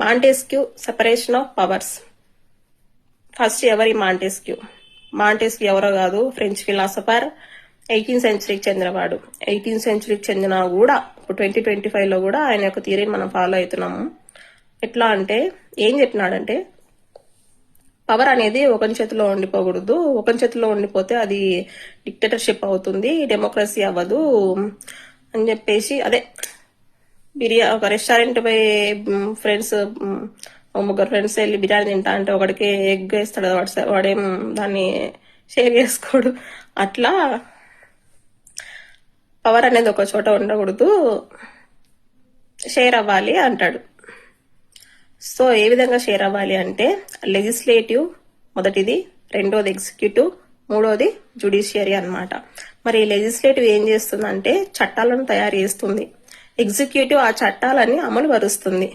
Montesquieu separation of powers. First ఎవరి Montesquieu ఎవరో కాదు, ఫ్రెంచ్ ఫిలాసఫర్, 18th సెంచరీకి చెందినవాడు. 18th సెంచరీకి చెందిన కూడా ఇప్పుడు 2025లో కూడా ఆయన యొక్క థియరీని మనం ఫాలో అవుతున్నాము. ఎట్లా అంటే ఏం చెప్పినాడంటే పవర్ అనేది ఒకరి చేతిలో ఉండిపోకూడదు, ఒకరి చేతిలో ఉండిపోతే అది డిక్టేటర్షిప్ అవుతుంది, డెమోక్రసీ అవ్వదు అని చెప్పేసి, అదే ఒక రెస్టారెంట్ పోయి ఫ్రెండ్స్ ముగ్గురు ఫ్రెండ్స్ వెళ్ళి బిర్యానీ తింటా అంటే ఒకడికి ఎగ్ వేస్తాడు, వాడేం దాన్ని షేర్ చేసుకోడు. అట్లా పవర్ అనేది ఒక చోట ఉండకూడదు, షేర్ అవ్వాలి అంటాడు. సో ఏ విధంగా షేర్ అవ్వాలి అంటే లెజిస్లేటివ్ మొదటిది, రెండోది ఎగ్జిక్యూటివ్, మూడోది జుడిషియరీ అన్నమాట. మరి లెజిస్లేటివ్ ఏం చేస్తుందంటే చట్టాలను తయారు చేస్తుంది, ఎగ్జిక్యూటివ్ ఆ చట్టాలని అమలు పరుస్తుంది,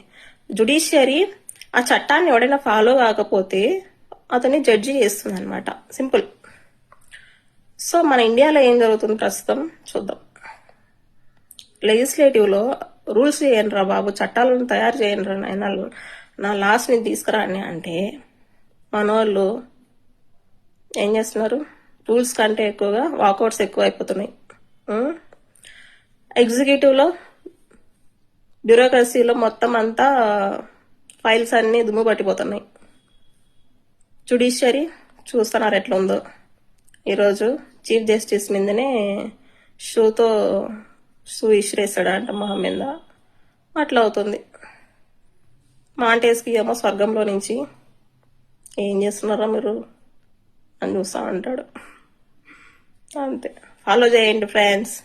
జుడిషియరీ ఆ చట్టాన్ని ఎవడైనా ఫాలో కాకపోతే అతన్ని జడ్జి చేస్తుంది అనమాట. సింపుల్. సో మన ఇండియాలో ఏం జరుగుతుంది ప్రస్తుతం చూద్దాం. లెజిస్లేటివ్లో రూల్స్ చేయండి రా బాబు, చట్టాలను తయారు చేయండి రా నాయన, నా లాస్ని తీసుకురాని అంటే మనోళ్ళు ఏం చేస్తున్నారు, రూల్స్ కంటే ఎక్కువగా వాకౌట్స్ ఎక్కువ అయిపోతున్నాయి. ఎగ్జిక్యూటివ్లో బ్యూరోక్రసీలో మొత్తం అంతా ఫైల్స్ అన్ని దుమ్ము పట్టిపోతున్నాయి. జుడిషియరీ చూస్తున్నారు ఎట్లా ఉందో. ఈరోజు చీఫ్ జస్టిస్ మీదనే షూ ఇసిరేస్తాడంట మొహం మీద. అట్లా అవుతుంది. మాంటెస్క్యూ ఏమో స్వర్గంలో నుంచి ఏం చేస్తున్నారా మీరు అని చూస్తా ఉంటాడు. అంతే. ఫాలో చేయండి ఫ్రెండ్స్.